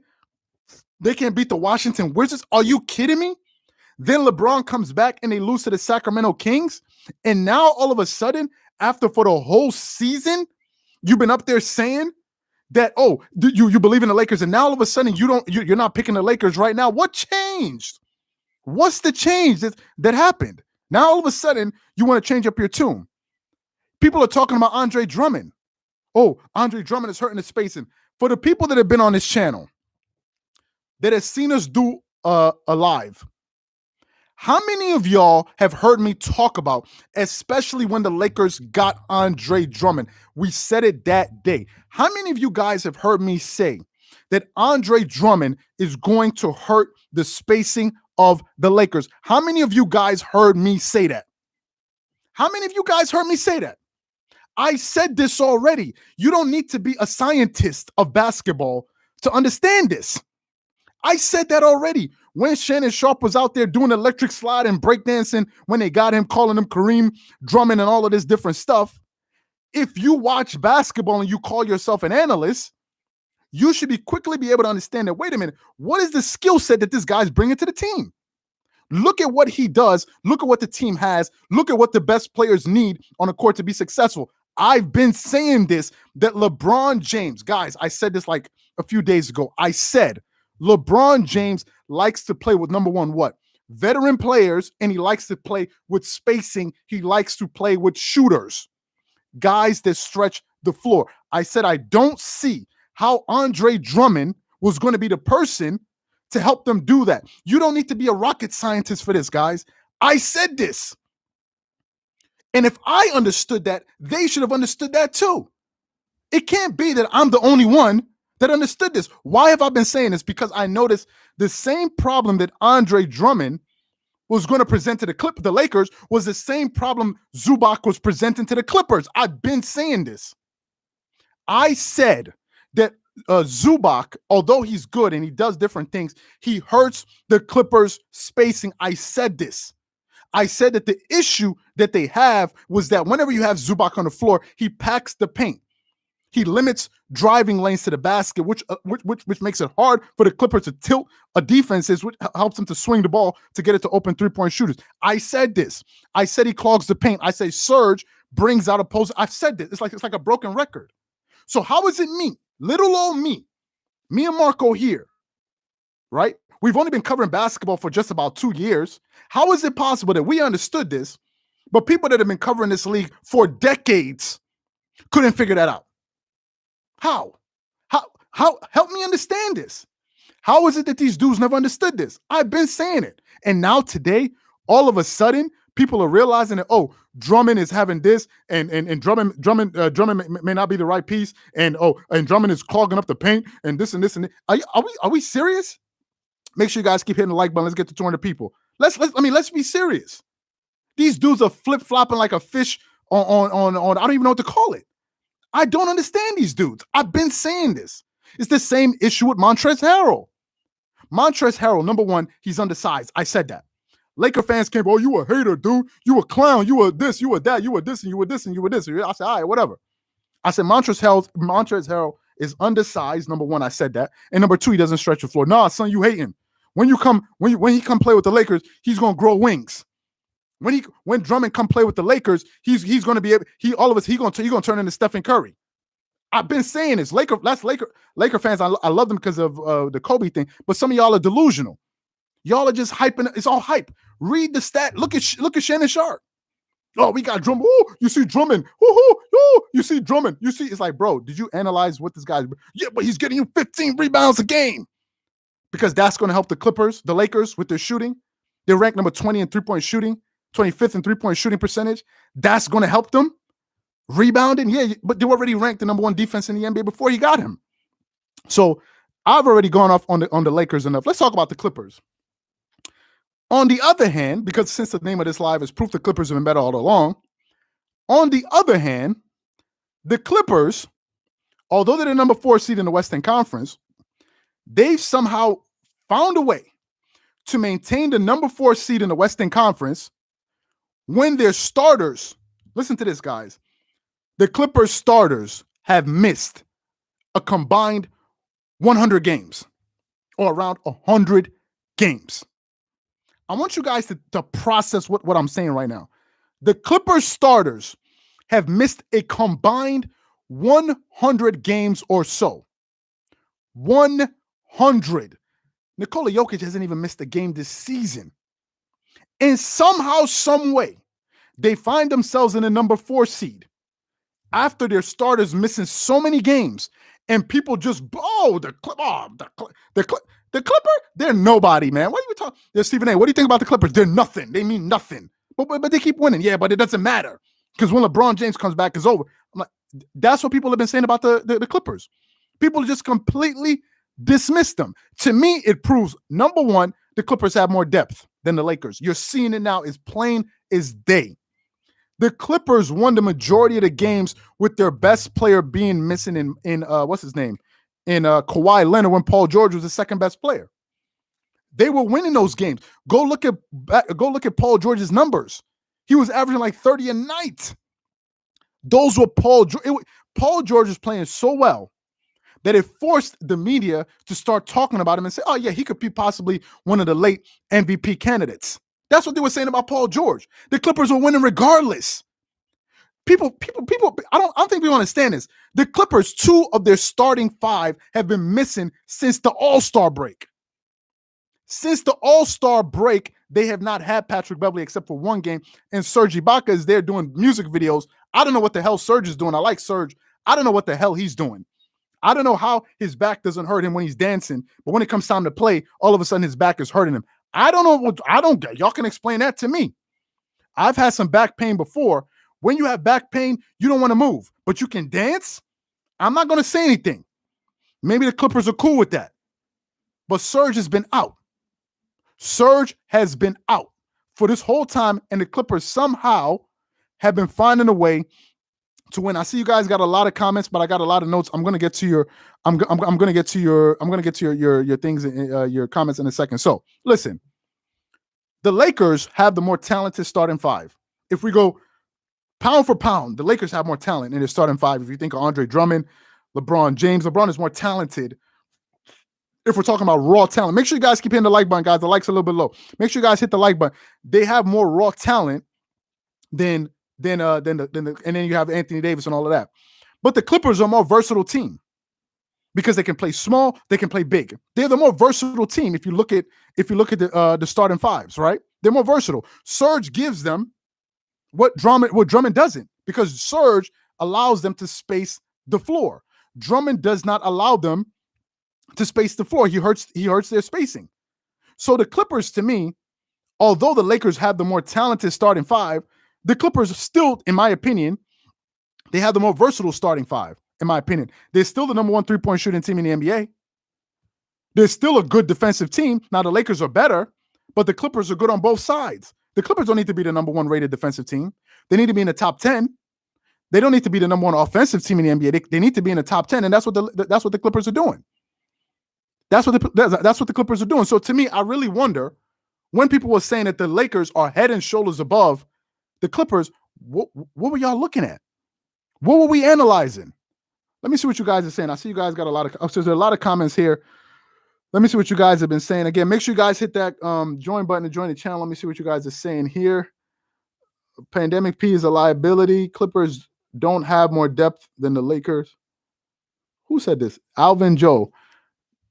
they can't beat the Washington Wizards. Are you kidding me? Then LeBron comes back and they lose to the Sacramento Kings. And now all of a sudden, after for the whole season, you've been up there saying that, oh, you believe in the Lakers, and now all of a sudden you're not picking the Lakers right now. What changed? What's the change that happened? Now all of a sudden you want to change up your tune. People are talking about Andre Drummond. Oh, Andre Drummond is hurting the spacing. For the people that have been on this channel, that have seen us do a live, how many of y'all have heard me talk about, especially when the Lakers got Andre Drummond? We said it that day. How many of you guys have heard me say that Andre Drummond is going to hurt the spacing of the Lakers? How many of you guys heard me say that? How many of you guys heard me say that? I said this already. You don't need to be a scientist of basketball to understand this. I said that already. When Shannon Sharpe was out there doing electric slide and breakdancing, when they got him, calling him Kareem Drummond and all of this different stuff, if you watch basketball and you call yourself an analyst, you should quickly be able to understand that, wait a minute, what is the skill set that this guy's bringing to the team? Look at what he does. Look at what the team has. Look at what the best players need on the court to be successful. I've been saying this, that LeBron James, guys, I said this like a few days ago. I said LeBron James likes to play with, number one, what? Veteran players, and he likes to play with spacing. He likes to play with shooters, guys that stretch the floor. I said I don't see how Andre Drummond was going to be the person to help them do that. You don't need to be a rocket scientist for this, guys. I said this. And if I understood that, they should have understood that too. It can't be that I'm the only one that understood this. Why have I been saying this? Because I noticed the same problem that Andre Drummond was going to present to the Lakers was the same problem Zubac was presenting to the Clippers. I've been saying this. I said that Zubac, although he's good and he does different things, he hurts the Clippers' spacing. I said this. I said that the issue that they have was that whenever you have Zubac on the floor, he packs the paint. He limits driving lanes to the basket, which makes it hard for the Clippers to tilt a defense, which helps them to swing the ball to get it to open three-point shooters. I said this. I said he clogs the paint. I say Serge brings out opposing. I've said this. It's like a broken record. So how is it me, little old me and Marco here, right? We've only been covering basketball for just about 2 years. How is it possible that we understood this, but people that have been covering this league for decades couldn't figure that out? How? Help me understand this. How is it that these dudes never understood this? I've been saying it. And now today, all of a sudden, people are realizing that, oh, Drummond is having this, and Drummond may not be the right piece, and Drummond is clogging up the paint, and this and this and that. Are we serious? Make sure you guys keep hitting the like button. Let's get to 200 people. Let's be serious. These dudes are flip-flopping like a fish on I don't even know what to call it. I don't understand these dudes. I've been saying this. It's the same issue with Montrezl Harrell. Montrezl Harrell, number one, he's undersized. I said that. Laker fans came, oh, you a hater, dude. You a clown. You were this, you were that, you were this, and you were this, and you were this. I said, all right, whatever. I said, Montrezl Harrell is undersized. Number one, I said that. And number two, he doesn't stretch the floor. Nah, son, you hating. When he come play with the Lakers, he's gonna grow wings. When Drummond come play with the Lakers, he's gonna be able. He gonna turn into Stephen Curry. I've been saying this. Laker fans. I love them because of the Kobe thing. But some of y'all are delusional. Y'all are just hyping. It's all hype. Read the stat. Look at Shannon Sharpe. Oh, we got Drummond. Oh, you see Drummond. Oh, you see Drummond. You see, it's like, bro, did you analyze what this guy's? Yeah, but he's getting you 15 rebounds a game. Because that's going to help the Lakers with their shooting. They're ranked number 20 in three-point shooting, 25th in three-point shooting percentage. That's going to help them. Rebounding, yeah, but they were already ranked the number one defense in the NBA before you got him. So I've already gone off on the Lakers enough. Let's talk about the Clippers. On the other hand, because since the name of this live is proof the Clippers have been better all along, on the other hand, the Clippers, although they're the number 4 seed in the Western Conference, they've somehow found a way to maintain the number 4 seed in the Western Conference when their starters, listen to this, guys, The Clippers starters have missed a combined 100 games or around 100 games. I want you guys to process what I'm saying right now. The Clippers starters have missed a combined 100 games or so. 100. Nikola Jokic hasn't even missed a game this season. And somehow, some way, they find themselves in the number 4 seed after their starters missing so many games, and people just, the Clipper, they're nobody, man. What are you talking? There's Stephen A. What do you think about the Clippers? They're nothing. They mean nothing. But they keep winning. Yeah, but it doesn't matter because when LeBron James comes back, it's over. I'm like, that's what people have been saying about the Clippers. People just completely dismiss them. To me, it proves, number one, the Clippers have more depth than the Lakers. You're seeing it now as plain as day. The Clippers won the majority of the games with their best player being missing in what's his name? In Kawhi Leonard when Paul George was the second best player. They were winning those games. Go look at Paul George's numbers. He was averaging like 30 a night. Those were Paul George is playing so well that it forced the media to start talking about him and say, oh yeah, he could be possibly one of the late MVP candidates. That's what they were saying about Paul George. The Clippers were winning regardless. People, I don't think people understand this. The Clippers, 2 of their starting 5 have been missing since the All-Star break. Since the All-Star break, they have not had Patrick Beverley except for one game, and Serge Ibaka is there doing music videos. I don't know what the hell Serge is doing. I like Serge. I don't know what the hell he's doing. I don't know how his back doesn't hurt him when he's dancing, but when it comes time to play, all of a sudden his back is hurting him. I don't know y'all can explain that to me. I've had some back pain before. When you have back pain, you don't want to move, but you can dance. I'm not going to say anything. Maybe the Clippers are cool with that. But Serge has been out. Serge has been out for this whole time, and the Clippers somehow have been finding a way to win. I see you guys got a lot of comments, but I got a lot of notes. I'm going to get to your your things, your comments in a second. So listen, the Lakers have the more talented starting 5. If we go pound for pound, the Lakers have more talent in their starting 5. If you think of Andre Drummond, LeBron James, LeBron is more talented. If we're talking about raw talent, make sure you guys keep hitting the like button, guys. The like's a little bit low. Make sure you guys hit the like button. They have more raw talent than and then you have Anthony Davis and all of that. But the Clippers are a more versatile team because they can play small, they can play big. They're the more versatile team if you look at the starting 5s, right? They're more versatile. Serge gives them what Drummond doesn't, because Serge allows them to space the floor. Drummond does not allow them to space the floor. He hurts their spacing. So the Clippers, to me, although the Lakers have the more talented starting 5, the Clippers still, in my opinion, they have the more versatile starting 5, in my opinion. They're still the number 1 3-point shooting team in the NBA. They're still a good defensive team. Now, the Lakers are better, but the Clippers are good on both sides. The Clippers don't need to be the number 1 rated defensive team. They need to be in the top 10. They don't need to be the number 1 offensive team in the NBA. They need to be in the top 10, and that's what the Clippers are doing. That's what the Clippers are doing. So to me, I really wonder, when people were saying that the Lakers are head and shoulders above the Clippers, what were y'all looking at? What were we analyzing? Let me see what you guys are saying. I see you guys got a lot of so there's a lot of comments here. Let me see what you guys have been saying. Again, make sure you guys hit that join button to join the channel. Let me see what you guys are saying here. Pandemic P is a liability. Clippers don't have more depth than the Lakers. Who said this? Alvin Joe.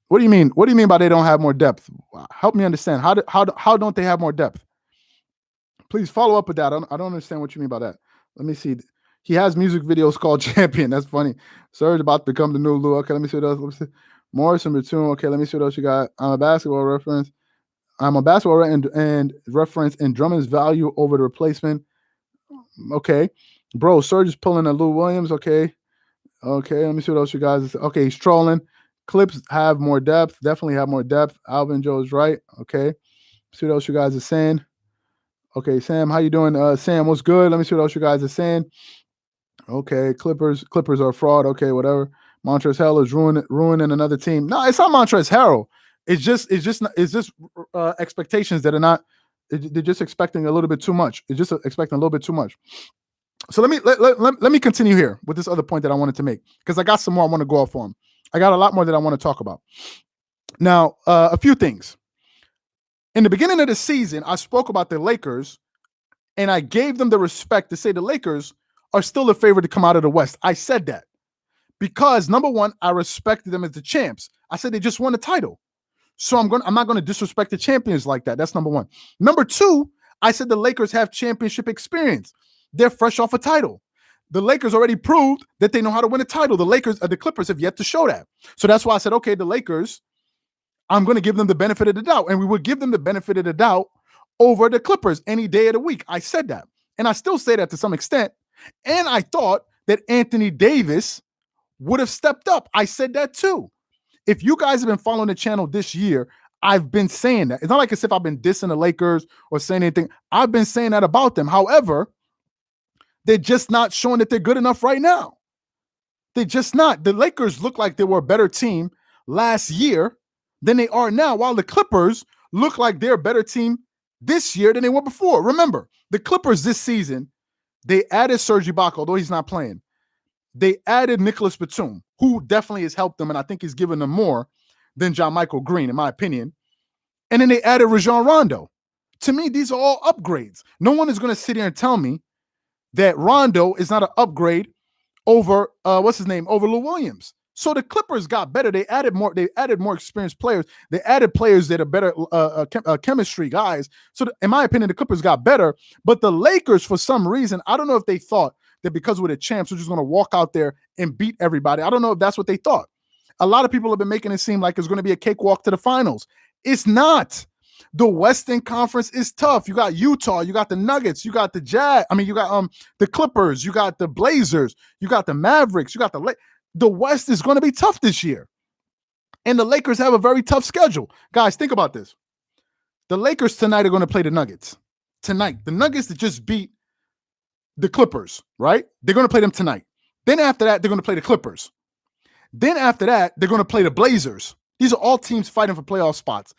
What do you mean? What do you mean by they don't have more depth? Help me understand. How don't they have more depth? Please follow up with that. I don't understand what you mean by that. Let me see. He has music videos called Champion. That's funny. Serge about to become the new Lou. Okay, let me see what else. Let me see. Morrison Batum. Okay, let me see what else you got. I'm a basketball reference and reference in Drummond's value over the replacement. Okay. Bro, Serge is pulling a Lou Williams. Okay, let me see what else you guys. Okay, he's trolling. Clips have more depth. Definitely have more depth. Alvin Joe is right. Okay. See what else you guys are saying. Okay, Sam, how you doing? Sam, what's good? Let me see what else you guys are saying. Okay, Clippers are a fraud. Okay, whatever. Montrezl Harrell is ruining another team. No, it's not Montrezl Harrell. It's just expectations that are not. They're just expecting a little bit too much. It's just expecting a little bit too much. So let me continue here with this other point that I wanted to make, because I got some more I want to go off on. I got a lot more that I want to talk about. Now, a few things. In the beginning of the season, I spoke about the Lakers, and I gave them the respect to say the Lakers are still the favorite to come out of the West. I said that because, number one, I respected them as the champs. I said they just won the title. So I'm not going to disrespect the champions like that. That's number one. Number two, I said the Lakers have championship experience. They're fresh off a title. The Lakers already proved that they know how to win a title. The Clippers have yet to show that. So that's why I said, okay, the Lakers, I'm going to give them the benefit of the doubt. And we would give them the benefit of the doubt over the Clippers any day of the week. I said that. And I still say that to some extent. And I thought that Anthony Davis would have stepped up. I said that too. If you guys have been following the channel this year, I've been saying that. It's not like as if I've been dissing the Lakers or saying anything. I've been saying that about them. However, they're just not showing that they're good enough right now. They're just not. The Lakers look like they were a better team last year than they are now, while the Clippers look like they're a better team this year than they were before. Remember, the Clippers this season, they added Serge Ibaka, although he's not playing. They added Nicholas Batum, who definitely has helped them, and I think he's given them more than John Michael Green, in my opinion. And then they added Rajon Rondo. To me, these are all upgrades. No one is going to sit here and tell me that Rondo is not an upgrade over over Lou Williams. So the Clippers got better. They added more experienced players. They added players that are better chemistry guys. So in my opinion, the Clippers got better. But the Lakers, for some reason, I don't know if they thought that because we're the champs, we're just going to walk out there and beat everybody. I don't know if that's what they thought. A lot of people have been making it seem like it's going to be a cakewalk to the finals. It's not. The Western Conference is tough. You got Utah, you got the Nuggets, you got the Jazz. I mean, you got the Clippers, you got the Blazers, you got the Mavericks, you got the West is going to be tough this year. And the Lakers have a very tough schedule. Guys, think about this. The Lakers tonight are going to play the Nuggets. Tonight. The Nuggets that just beat the Clippers, right? They're going to play them tonight. Then after that, they're going to play the Clippers. Then after that, they're going to play the Blazers. These are all teams fighting for playoff spots.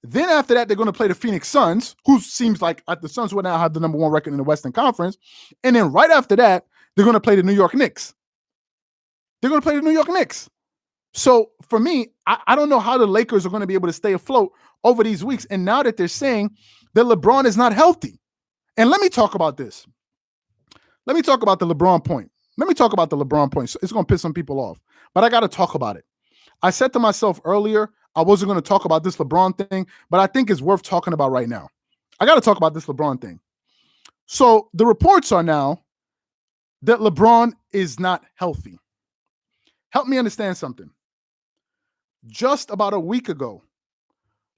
Then after that, they're going to play the Phoenix Suns, who seems like the Suns will now have the number one record in the Western Conference. And then right after that, they're going to play the New York Knicks. They're going to play the New York Knicks. So for me, I don't know how the Lakers are going to be able to stay afloat over these weeks. And now that they're saying that LeBron is not healthy. And let me talk about this. Let me talk about the LeBron point. So it's going to piss some people off, but I got to talk about it. I said to myself earlier, I wasn't going to talk about this LeBron thing, but I think it's worth talking about right now. I got to talk about this LeBron thing. So the reports are now that LeBron is not healthy. Help me understand something. Just about a week ago,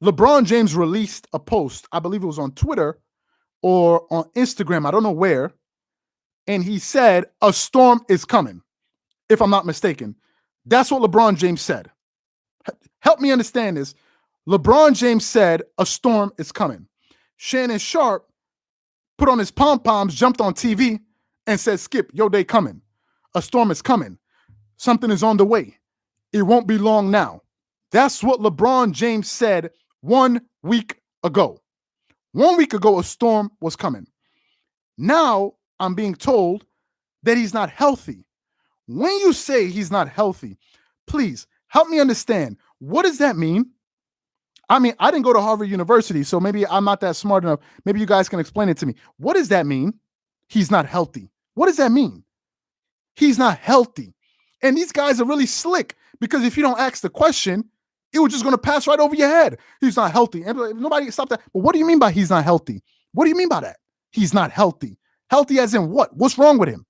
LeBron James released a post. I believe it was on Twitter or on Instagram. I don't know where. And he said, a storm is coming, if I'm not mistaken. That's what LeBron James said. Help me understand this. LeBron James said, a storm is coming. Shannon Sharp put on his pom-poms, jumped on TV, and said, Skip, your day coming. A storm is coming. Something is on the way. It won't be long now. That's what LeBron James said 1 week ago. 1 week ago, a storm was coming. Now, I'm being told that he's not healthy. When you say he's not healthy, please help me understand. What does that mean? I mean, I didn't go to Harvard University, so maybe I'm not that smart enough. Maybe you guys can explain it to me. What does that mean? He's not healthy. What does that mean? He's not healthy. And these guys are really slick, because if you don't ask the question, it was just going to pass right over your head. He's not healthy. And nobody stop that. But what do you mean by he's not healthy? What do you mean by that? He's not healthy. Healthy as in what? What's wrong with him?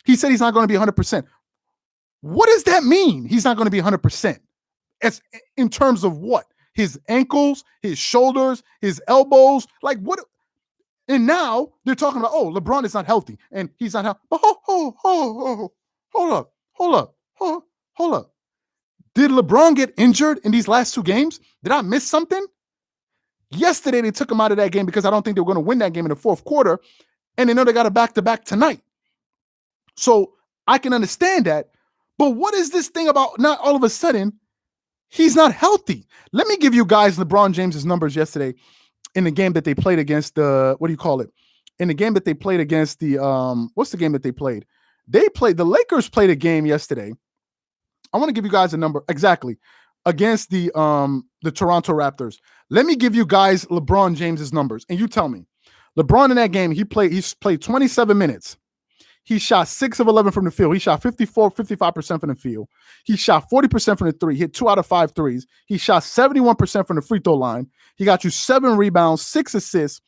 He said he's not going to be 100%. What does that mean? He's not going to be 100%. As in terms of what? His ankles, his shoulders, his elbows, like what? And now they're talking about, oh, LeBron is not healthy and he's not healthy. Hold up. Did LeBron get injured in these last two games? Did I miss something? Yesterday, they took him out of that game because I don't think they were going to win that game in the fourth quarter. And they know they got a back-to-back tonight. So I can understand that. But what is this thing about not all of a sudden he's not healthy? Let me give you guys LeBron James's numbers yesterday in the game that they played against in the game that they played against the what's the game that they played? The Lakers played a game yesterday. I want to give you guys a number exactly against the Toronto Raptors. Let me give you guys LeBron James's numbers, and you tell me. LeBron in that game, he's played 27 minutes. He shot 6 of 11 from the field. He shot 55% from the field. He shot 40% from the three, hit 2 out of 5 threes. He shot 71% from the free throw line. He got you 7 rebounds, 6 assists,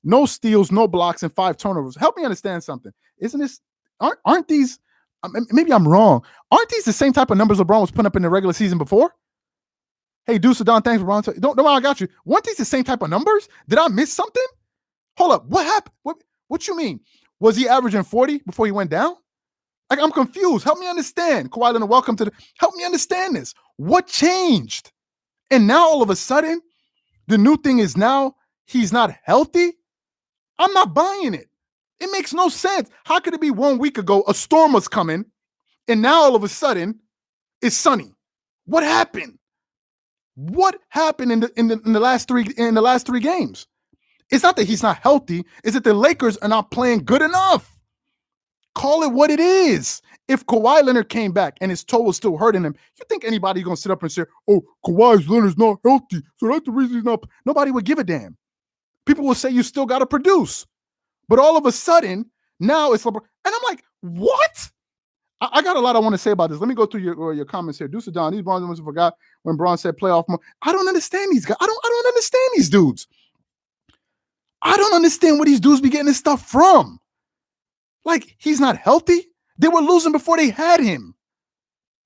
no steals, no blocks, and 5 turnovers. Help me understand something. Aren't these, maybe I'm wrong, aren't these the same type of numbers LeBron was putting up in the regular season before? Hey, Deuce Don, thanks, LeBron. Don't I got you. Weren't these the same type of numbers? Did I miss something? Hold up. What happened? What you mean? Was he averaging 40 before he went down? Like, I'm confused. Help me understand. Kawhi Leonard, welcome to help me understand this. What changed? And now all of a sudden, the new thing is now he's not healthy? I'm not buying it. It makes no sense. How could it be 1 week ago a storm was coming and now all of a sudden it's sunny? What happened? What happened in the last 3 games? It's not that he's not healthy. It's that the Lakers are not playing good enough. Call it what it is. If Kawhi Leonard came back and his toe was still hurting him, you think anybody's going to sit up and say, oh, Kawhi Leonard's not healthy, so that's the reason he's not. Nobody would give a damn. People will say you still got to produce. But all of a sudden, now it's LeBron. And I'm like, what? I got a lot I want to say about this. Let me go through your comments here. Deuce Don, these Bronze ones forgot when Braun said playoff mode. I don't understand these guys. I don't understand these dudes. I don't understand where these dudes be getting this stuff from. Like, he's not healthy. They were losing before they had him.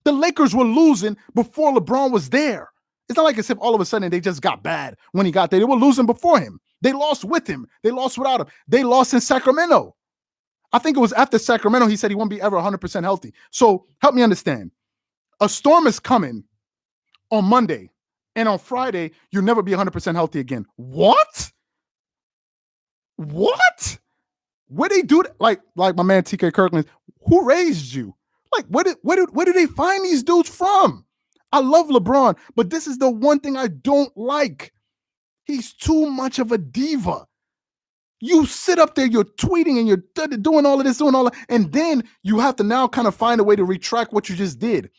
The Lakers were losing before LeBron was there. It's not like as if all of a sudden they just got bad when he got there. They were losing before him. They lost with him. They lost without him. They lost in Sacramento. I think it was after Sacramento he said he won't be ever 100% healthy. So help me understand. A storm is coming on Monday, and on Friday, you'll never be 100% healthy again. What? What? Where they do that? Like my man TK Kirkland, who raised you? Like, where do they find these dudes from? I love LeBron, but this is the one thing I don't like. He's too much of a diva. You sit up there, you're tweeting and you're doing all of this, doing all that, and then you have to now kind of find a way to retract what you just did.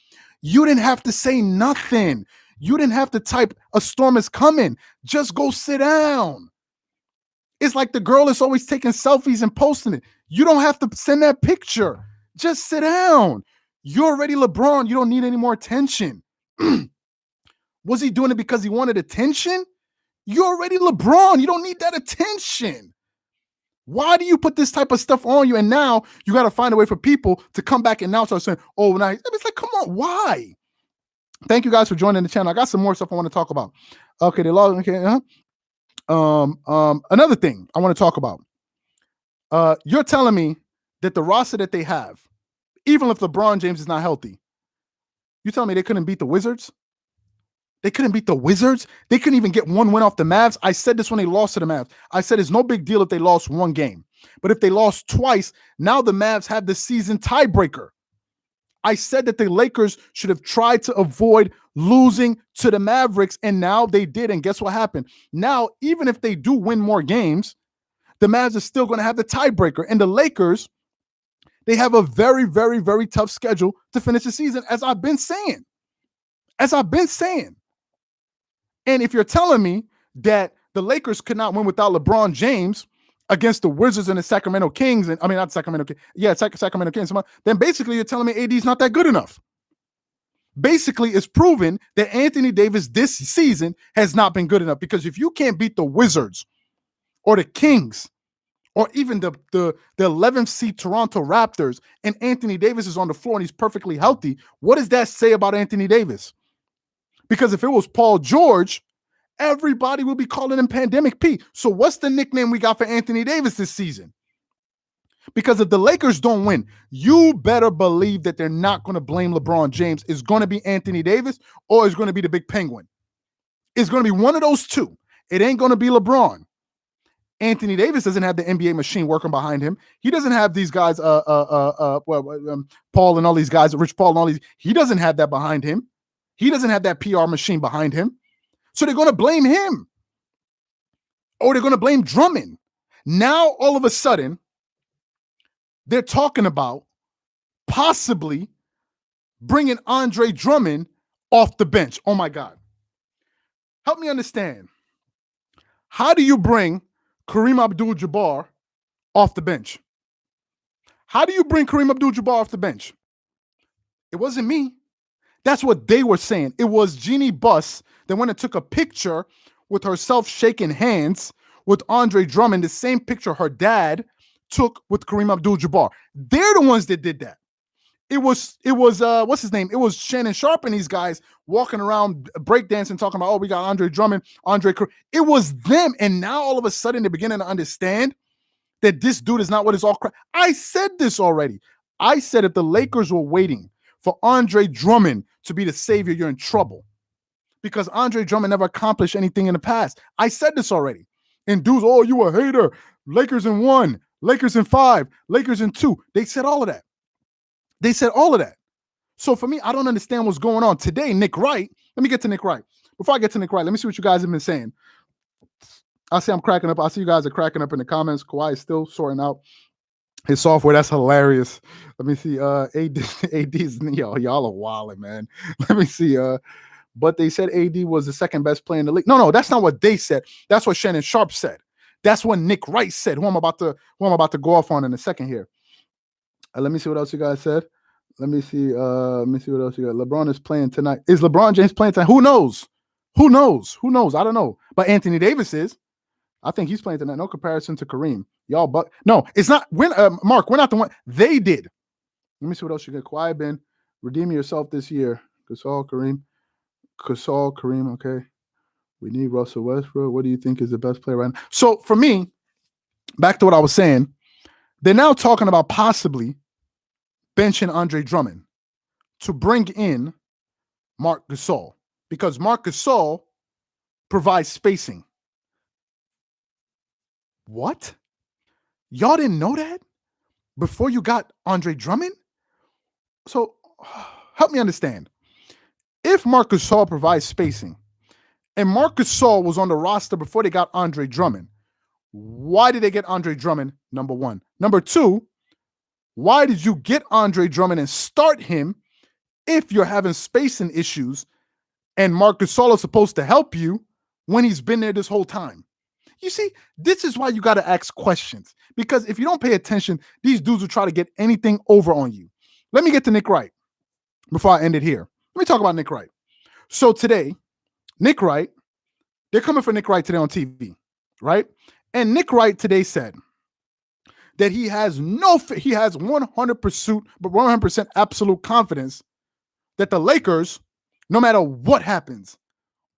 You didn't have to say nothing. You didn't have to type a storm is coming. Just go sit down. It's like the girl is always taking selfies and posting it. You don't have to send that picture. Just sit down. You're already LeBron. You don't need any more attention. Was he doing it because he wanted attention? You're already LeBron. You don't need that attention. Why do you put this type of stuff on you? And now you got to find a way for people to come back and now start saying, oh, now it's like, come on, why? Thank you guys for joining the channel. I got some more stuff I want to talk about. Okay, they lost. Okay, another thing I want to talk about. You're telling me that the roster that they have, even if LeBron James is not healthy, you telling me they couldn't beat the Wizards? They couldn't beat the Wizards? They couldn't even get one win off the Mavs? I said this when they lost to the Mavs. I said it's no big deal if they lost one game. But if they lost twice, now the Mavs have the season tiebreaker. I said that the Lakers should have tried to avoid losing to the Mavericks, and now they did. And guess what happened? Now, even if they do win more games, the Mavs are still going to have the tiebreaker. And the Lakers, they have a very, very, very tough schedule to finish the season, as I've been saying. And if you're telling me that the Lakers could not win without LeBron James against the Wizards and the Sacramento Kings, and I mean, not Sacramento Kings, yeah, Sacramento Kings, then basically you're telling me AD is not that good enough. Basically, it's proven that Anthony Davis this season has not been good enough, because if you can't beat the Wizards or the Kings or even the 11th seed Toronto Raptors and Anthony Davis is on the floor and he's perfectly healthy, what does that say about Anthony Davis? Because if it was Paul George, everybody would be calling him Pandemic P. So what's the nickname we got for Anthony Davis this season? Because if the Lakers don't win, you better believe that they're not going to blame LeBron James. It's going to be Anthony Davis or it's going to be the Big Penguin. It's going to be one of those two. It ain't going to be LeBron. Anthony Davis doesn't have the NBA machine working behind him. He doesn't have these guys, Paul and all these guys, Rich Paul and all these. He doesn't have that behind him. He doesn't have that PR machine behind him. So they're going to blame him. Or they're going to blame Drummond. Now, all of a sudden, they're talking about possibly bringing Andre Drummond off the bench. Oh my God. Help me understand. How do you bring Kareem Abdul-Jabbar off the bench? How do you bring Kareem Abdul-Jabbar off the bench? It wasn't me. That's what they were saying. It was Jeannie Buss that went and took a picture with herself shaking hands with Andre Drummond, the same picture her dad took with Kareem Abdul-Jabbar. They're the ones that did that. It was what's his name? It was Shannon Sharp and these guys walking around breakdancing, talking about, oh, we got Andre Drummond, It was them. And now all of a sudden they're beginning to understand that this dude is not what it's all crap. I said this already. I said if the Lakers were waiting for Andre Drummond to be the savior, you're in trouble. Because Andre Drummond never accomplished anything in the past. I said this already. And dudes, oh, you a hater. Lakers in 1, Lakers in 5, Lakers in 2. They said all of that. They said all of that. So for me, I don't understand what's going on. Today, Nick Wright, let me get to Nick Wright. Before I get to Nick Wright, let me see what you guys have been saying. I see I'm cracking up. I see you guys are cracking up in the comments. Kawhi is still sorting out his software. That's hilarious. Let me see. AD's, y'all are wilding, man. Let me see. But they said AD was the second best player in the league. No, that's not what they said. That's what Shannon Sharp said. That's what Nick Wright said, who I'm about to go off on in a second here. Let me see what else you guys said. Let me see what else you got. LeBron is playing tonight. Is LeBron James playing tonight? Who knows? I don't know. But Anthony Davis is. I think he's playing tonight. No comparison to Kareem. Y'all, but no, it's not. Mark, we're not the one. They did. Let me see what else you got. Kawhi Ben, redeem yourself this year. Gasol, Kareem. Okay. We need Russell Westbrook. What do you think is the best player right now? So for me, back to what I was saying, they're now talking about possibly benching Andre Drummond to bring in Marc Gasol because Marc Gasol provides spacing. What? Y'all didn't know that before you got Andre Drummond? So help me understand. If Marc Gasol provides spacing and Marc Gasol was on the roster before they got Andre Drummond, why did they get Andre Drummond? Number one. Number two, why did you get Andre Drummond and start him if you're having spacing issues and Marc Gasol is supposed to help you when he's been there this whole time? You see, this is why you got to ask questions, because if you don't pay attention, these dudes will try to get anything over on you. Let me get to Nick Wright before I end it here. Let me talk about Nick Wright. So today, Nick Wright, they're coming for Nick Wright today on TV, right? And Nick Wright today said that he has 100% absolute confidence that the Lakers, no matter what happens,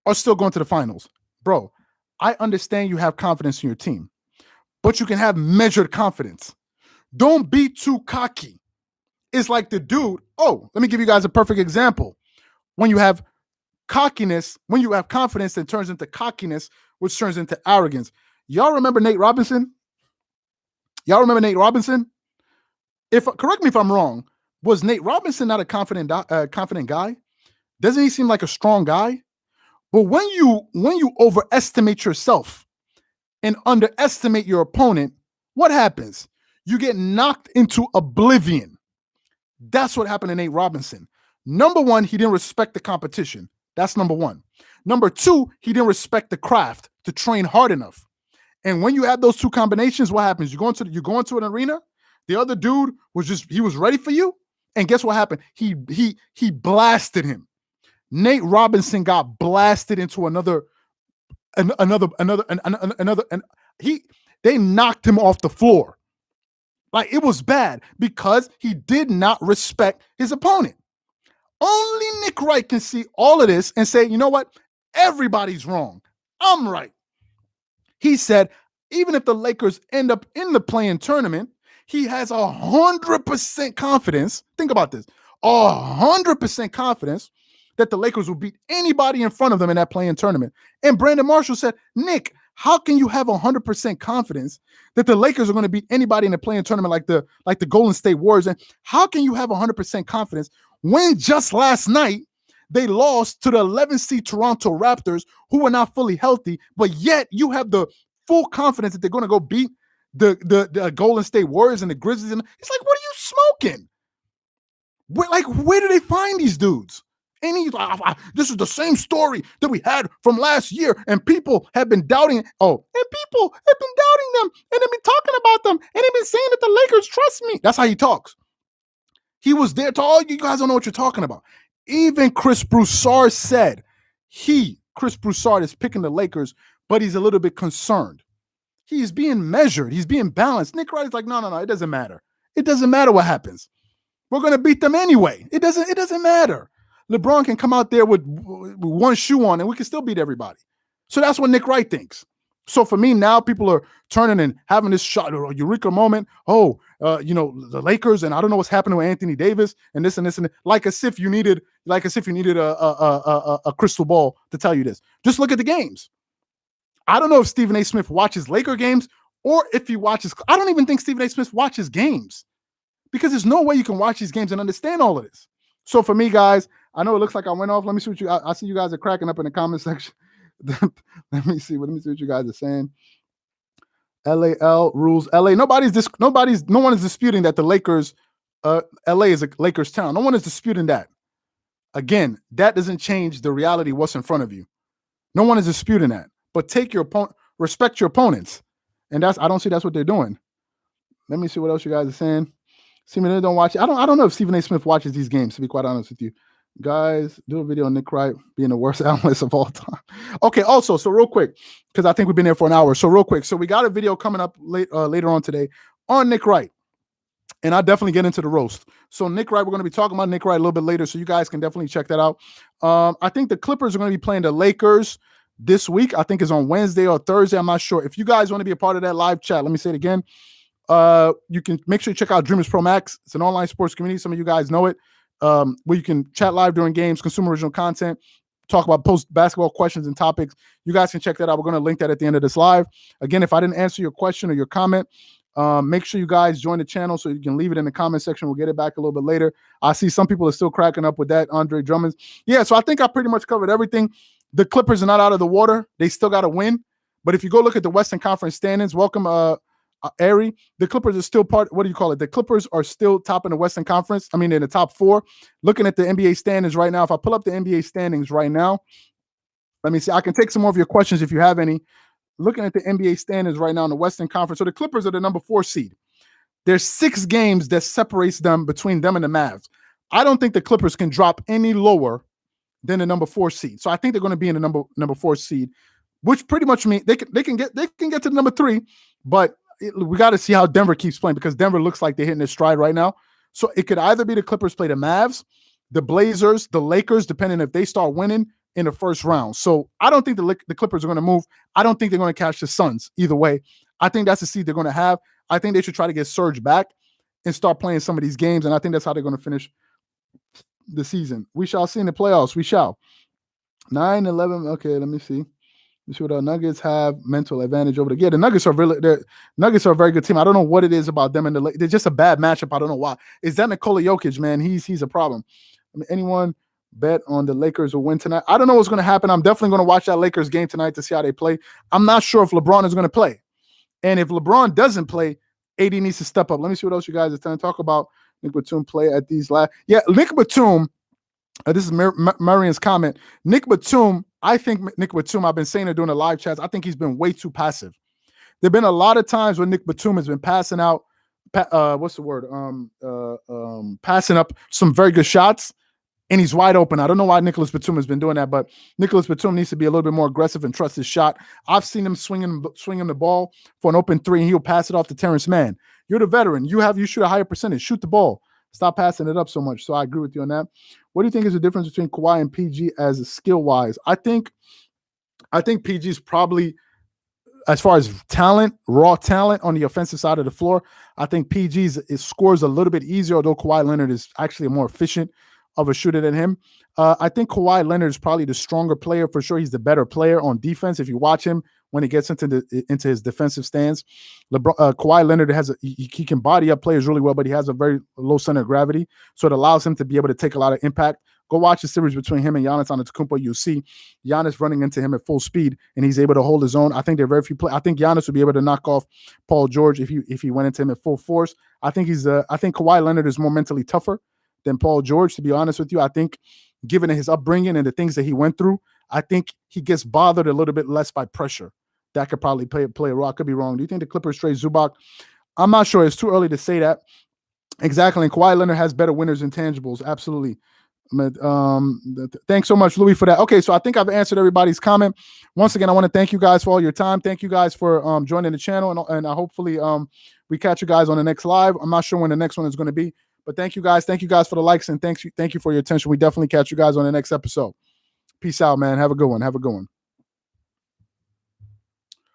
are still going to the finals. Bro, I understand you have confidence in your team, but you can have measured confidence. Don't be too cocky. It's like the dude, let me give you guys a perfect example. When you have cockiness, when you have confidence that turns into cockiness, which turns into arrogance. Y'all remember Nate Robinson? Correct me if I'm wrong. Was Nate Robinson not a confident guy? Doesn't he seem like a strong guy? But when you overestimate yourself and underestimate your opponent, what happens? You get knocked into oblivion. That's what happened to Nate Robinson. Number one, he didn't respect the competition. That's number one. Number two, he didn't respect the craft to train hard enough. And when you have those two combinations, what happens? You go into an arena, the other dude he was ready for you. And guess what happened? He blasted him. Nate Robinson got blasted into they knocked him off the floor. Like, it was bad because he did not respect his opponent. Only Nick Wright can see all of this and say, you know what? Everybody's wrong. I'm right. He said, even if the Lakers end up in the play-in tournament, he has 100% confidence. Think about this. 100% confidence that the Lakers will beat anybody in front of them in that play-in tournament. And Brandon Marshall said, Nick, how can you have 100% confidence that the Lakers are going to beat anybody in the play-in tournament like the Golden State Warriors? And how can you have 100% confidence when just last night they lost to the 11th seed Toronto Raptors, who are not fully healthy, but yet you have the full confidence that they're going to go beat the Golden State Warriors and the Grizzlies. And it's like, what are you smoking? Where do they find these dudes? And he's like, this is the same story that we had from last year, and people have been doubting. And people have been doubting them, and they've been talking about them, and they've been saying that the Lakers trust me. That's how he talks. He was there to all you guys don't know what you're talking about. Even Chris Broussard said Chris Broussard is picking the Lakers, but he's a little bit concerned. He's being measured. He's being balanced. Nick Wright is like, no, it doesn't matter. It doesn't matter what happens. We're going to beat them anyway. It doesn't matter. LeBron can come out there with one shoe on and we can still beat everybody. So that's what Nick Wright thinks. So for me, now people are turning and having this shot or eureka moment. The Lakers, and I don't know what's happening with Anthony Davis and this and this and that. Like as if you needed a crystal ball to tell you this. Just look at the games. I don't know if Stephen A. Smith watches Laker games or if he watches. I don't even think Stephen A. Smith watches games because there's no way you can watch these games and understand all of this. So for me, guys, I know it looks like I went off. Let me see what I see you guys are cracking up in the comment section. Let me see what you guys are saying. LAL rules LA. No one is disputing that the Lakers, LA is a Lakers town. No one is disputing that. Again, that doesn't change the reality of what's in front of you. No one is disputing that. But take your opponent, respect your opponents. And I don't see that's what they're doing. Let me see what else you guys are saying. Stephen A. don't watch it. I don't know if Stephen A. Smith watches these games, to be quite honest with you. Guys, do a video on Nick Wright being the worst analyst of all time. Okay, also, so real quick, because I think we've been there for an hour. So real quick. So we got a video coming up later on today on Nick Wright. And I'll definitely get into the roast. So Nick Wright, we're going to be talking about Nick Wright a little bit later. So you guys can definitely check that out. I think the Clippers are going to be playing the Lakers this week. I think it's on Wednesday or Thursday. I'm not sure. If you guys want to be a part of that live chat, let me say it again. You can make sure you check out Dreamerspro Max. It's an online sports community. Some of you guys know it. Where you can chat live during games, consume original content, talk about post-basketball questions and topics. You guys can check that out. We're going to link that at the end of this live. Again, if I didn't answer your question or your comment, make sure you guys join the channel so you can leave it in the comment section. We'll get it back a little bit later. I see some people are still cracking up with that, Andre Drummond. Yeah, so I think I pretty much covered everything. The Clippers are not out of the water. They still got to win. But if you go look at the Western Conference standings, welcome, Ari. The Clippers are still the Clippers are still top in the Western Conference. I mean, in the top 4. Looking at the NBA standings right now, if I pull up the NBA standings right now, let me see. I can take some more of your questions if you have any. Looking at the NBA standings right now in the Western Conference, so the Clippers are the number 4 seed. There's 6 games that separates them between them and the Mavs. I don't think the Clippers can drop any lower than the number 4 seed. So I think they're going to be in the number 4 seed, which pretty much means they can get to the number 3, but we got to see how Denver keeps playing because Denver looks like they're hitting their stride right now. So it could either be the Clippers play the Mavs, the Blazers, the Lakers, depending if they start winning in the first round. So I don't think the Clippers are going to move. I don't think they're going to catch the Suns either way. I think that's the seed they're going to have. I think they should try to get Serge back and start playing some of these games. And I think that's how they're going to finish the season. We shall see in the playoffs. We shall. 9-11. Okay, let me see. You see what the Nuggets have mental advantage over the Nuggets are Nuggets are a very good team. I don't know what it is about them and they're just a bad matchup. I don't know why. Is that Nikola Jokic, man? He's a problem. I mean, anyone bet on the Lakers will win tonight? I don't know what's going to happen. I'm definitely going to watch that Lakers game tonight to see how they play. I'm not sure if LeBron is going to play. And if LeBron doesn't play, AD needs to step up. Let me see what else you guys are trying to talk about. Nick Batum play at these last. Yeah, Nick Batum. This is Marian's comment. Nick Batum, I've been saying it during the live chats, I think he's been way too passive. There have been a lot of times when Nick Batum has been passing out, passing up some very good shots, and he's wide open. I don't know why Nicholas Batum has been doing that, but Nicholas Batum needs to be a little bit more aggressive and trust his shot. I've seen him swinging the ball for an open 3, and he'll pass it off to Terrence Mann. You're the veteran. You shoot a higher percentage. Shoot the ball. Stop passing it up so much. So I agree with you on that. What do you think is the difference between Kawhi and PG as skill-wise? I think PG's probably, as far as talent, raw talent on the offensive side of the floor, I think PG's scores a little bit easier, although Kawhi Leonard is actually a more efficient of a shooter than him. I think Kawhi Leonard is probably the stronger player for sure. He's the better player on defense. If you watch him when he gets into his defensive stance, Kawhi Leonard he can body up players really well, but he has a very low center of gravity, so it allows him to be able to take a lot of impact, Go watch the series between him and Giannis Antetokounmpo. You'll see Giannis running into him at full speed, and he's able to hold his own. I think there are very few I think Giannis would be able to knock off Paul George if he went into him at full force. I think Kawhi Leonard is more mentally tougher than Paul George, to be honest with you. I think given his upbringing and the things that he went through, I think he gets bothered a little bit less by pressure. That could probably play a role. I could be wrong. Do you think the Clippers trade Zubac? I'm not sure. It's too early to say that. Exactly. And Kawhi Leonard has better winners intangibles. Absolutely. Thanks so much, Louis, for that. Okay, so I think I've answered everybody's comment. Once again, I want to thank you guys for all your time. Thank you guys for joining the channel, and hopefully we catch you guys on the next live. I'm not sure when the next one is going to be, but thank you guys. Thank you guys for the likes, and thank you for your attention. We definitely catch you guys on the next episode. Peace out, man. Have a good one.